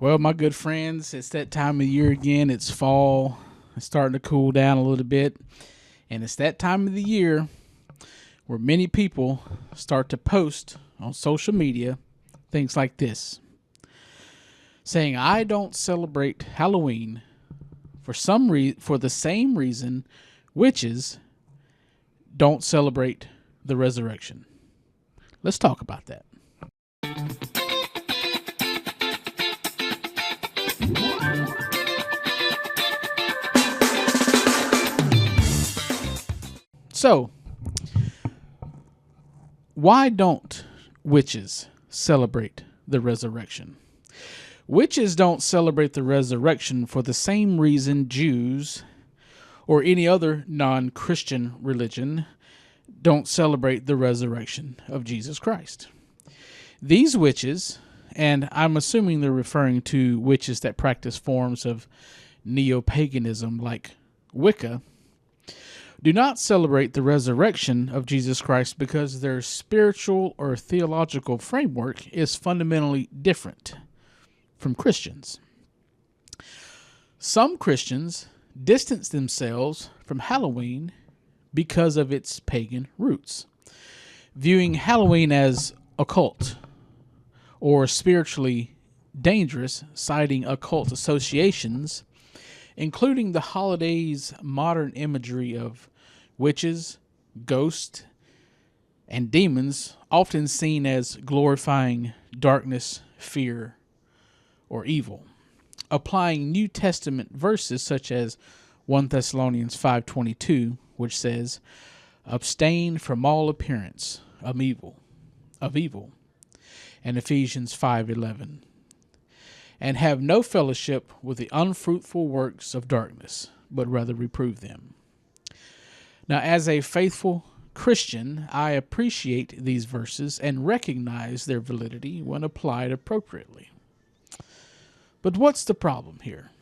Well, my good friends, it's that time of year again. It's fall. It's starting to cool down a little bit. And it's that time of the year where many people start to post on social media things like this, saying, I don't celebrate Halloween for the same reason witches don't celebrate the resurrection. Let's talk about that. So, why don't witches celebrate the resurrection? Witches don't celebrate the resurrection for the same reason Jews or any other non-Christian religion don't celebrate the resurrection of Jesus Christ. These witches, and I'm assuming they're referring to witches that practice forms of neo-paganism like Wicca, do not celebrate the resurrection of Jesus Christ because their spiritual or theological framework is fundamentally different from Christians. Some Christians distance themselves from Halloween because of its pagan roots, viewing Halloween as occult or spiritually dangerous, citing occult associations, including the holiday's modern imagery of witches, ghosts, and demons, often seen as glorifying darkness, fear, or evil. Applying New Testament verses such as 1 Thessalonians 5:22, which says, abstain from all appearance of evil, and Ephesians 5:11, and have no fellowship with the unfruitful works of darkness, but rather reprove them. Now, as a faithful Christian, I appreciate these verses and recognize their validity when applied appropriately. But what's the problem here?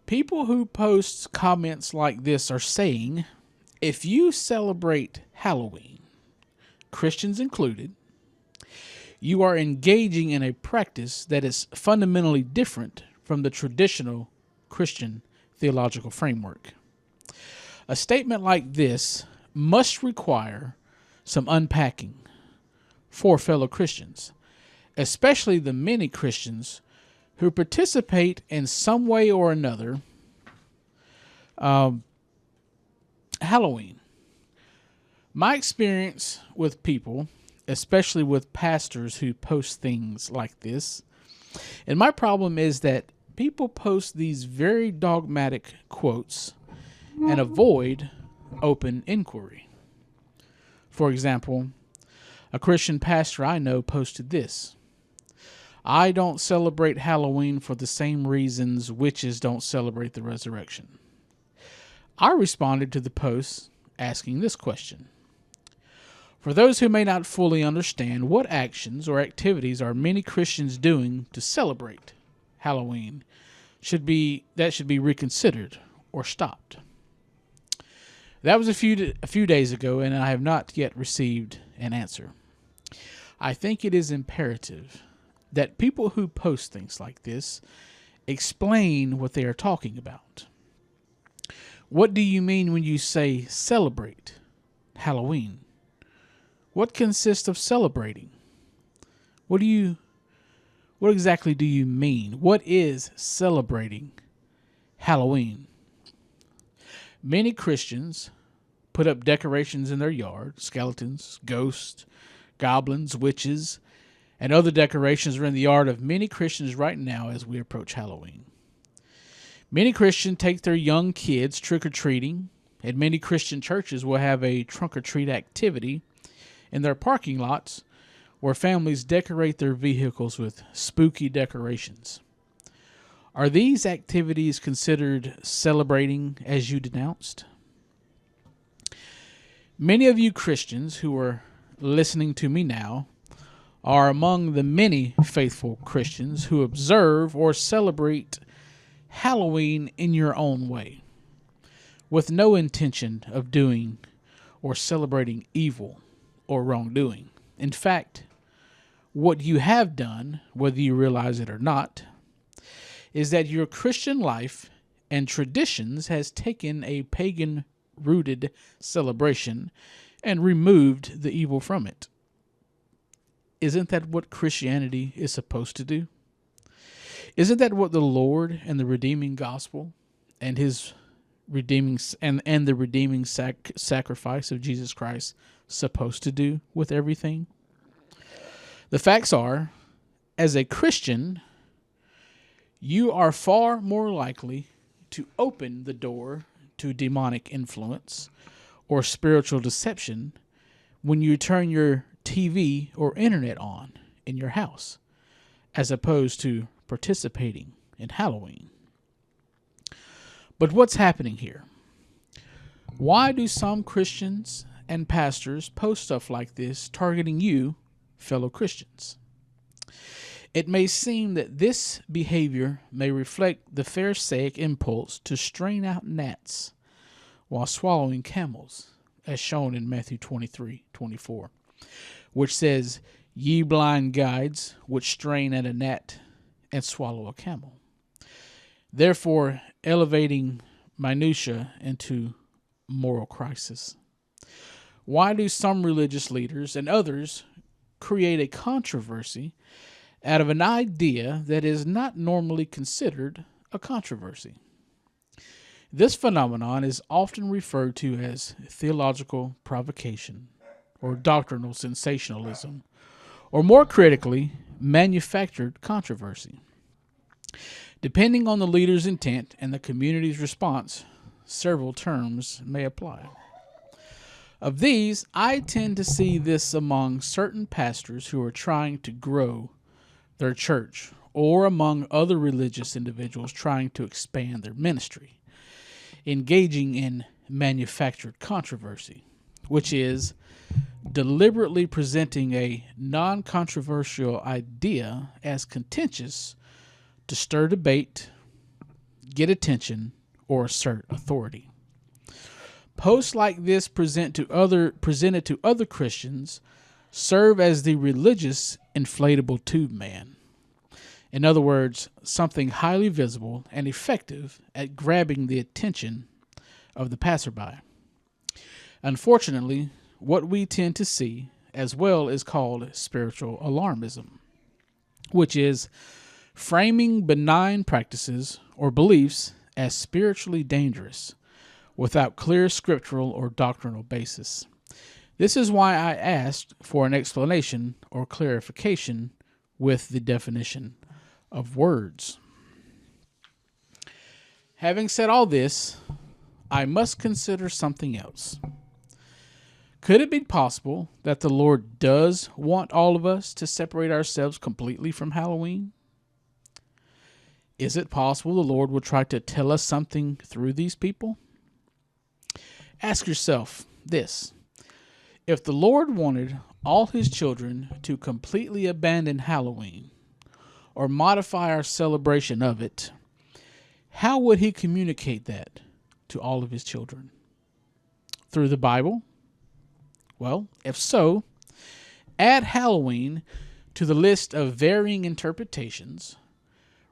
People who post comments like this are saying, if you celebrate Halloween, Christians included, you are engaging in a practice that is fundamentally different from the traditional Christian theological framework. A statement like this must require some unpacking for fellow Christians, especially the many Christians who participate in some way or another Halloween. My experience with people, especially with pastors who post things like this, and my problem is that people post these very dogmatic quotes and avoid open inquiry. For example, a Christian pastor I know posted this: I don't celebrate Halloween for the same reasons witches don't celebrate the resurrection. I responded to the post asking this question: for those who may not fully understand, what actions or activities are many Christians doing to celebrate Halloween should be reconsidered or stopped? That was a few days ago, and I have not yet received an answer. I think it is imperative that people who post things like this explain what they are talking about. What do you mean when you say celebrate Halloween? What consists of celebrating? What exactly do you mean? What is celebrating Halloween? Many Christians put up decorations in their yard: skeletons, ghosts, goblins, witches, and other decorations are in the yard of many Christians right now as we approach Halloween. Many Christians take their young kids trick-or-treating, and many Christian churches will have a trunk-or-treat activity in their parking lots where families decorate their vehicles with spooky decorations. Are these activities considered celebrating as you denounced? Many of you Christians who are listening to me now are among the many faithful Christians who observe or celebrate Halloween in your own way, with no intention of doing or celebrating evil or wrongdoing. In fact, What you have done, whether you realize it or not, is that your Christian life and traditions has taken a pagan-rooted celebration and removed the evil from it. Isn't that what Christianity is supposed to do? Isn't that what the Lord and the redeeming gospel and his redeeming and the redeeming sacrifice of Jesus Christ supposed to do with everything? The facts are, as a Christian, you are far more likely to open the door to demonic influence or spiritual deception when you turn your TV or internet on in your house, as opposed to participating in Halloween. But what's happening here? Why do some Christians and pastors post stuff like this targeting you, fellow Christians? It may seem that this behavior may reflect the Pharisaic impulse to strain out gnats while swallowing camels, as shown in Matthew 23:24, which says, "Ye blind guides, which strain at a gnat and swallow a camel," therefore elevating minutia into moral crisis. Why do some religious leaders and others create a controversy out of an idea that is not normally considered a controversy? This phenomenon is often referred to as theological provocation or doctrinal sensationalism, or more critically, manufactured controversy. Depending on the leader's intent and the community's response, several terms may apply. Of these, I tend to see this among certain pastors who are trying to grow their church, or among other religious individuals trying to expand their ministry, engaging in manufactured controversy, which is deliberately presenting a non-controversial idea as contentious to stir debate, get attention, or assert authority. Posts like this presented to other Christians serve as the religious inflatable tube man. In other words, something highly visible and effective at grabbing the attention of the passerby. Unfortunately, what we tend to see as well is called spiritual alarmism, which is framing benign practices or beliefs as spiritually dangerous without clear scriptural or doctrinal basis. This is why I asked for an explanation or clarification with the definition of words. Having said all this, I must consider something else. Could it be possible that the Lord does want all of us to separate ourselves completely from Halloween? Is it possible the Lord will try to tell us something through these people? Ask yourself this: if the Lord wanted all his children to completely abandon Halloween or modify our celebration of it, how would he communicate that to all of his children? Through the Bible? Well, if so, add Halloween to the list of varying interpretations,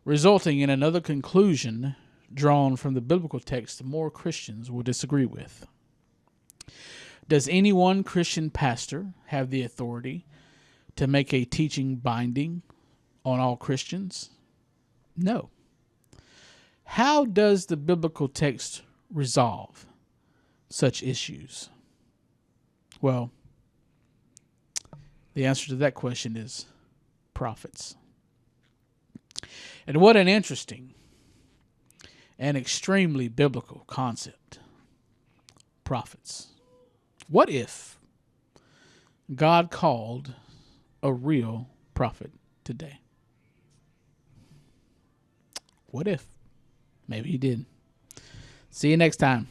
resulting in another conclusion drawn from the biblical text more Christians will disagree with. Does any one Christian pastor have the authority to make a teaching binding on all Christians? No. How does the biblical text resolve such issues? Well, the answer to that question is prophets. And what an interesting and extremely biblical concept. Prophets. What if God called a real prophet today? What if? Maybe he did. See you next time.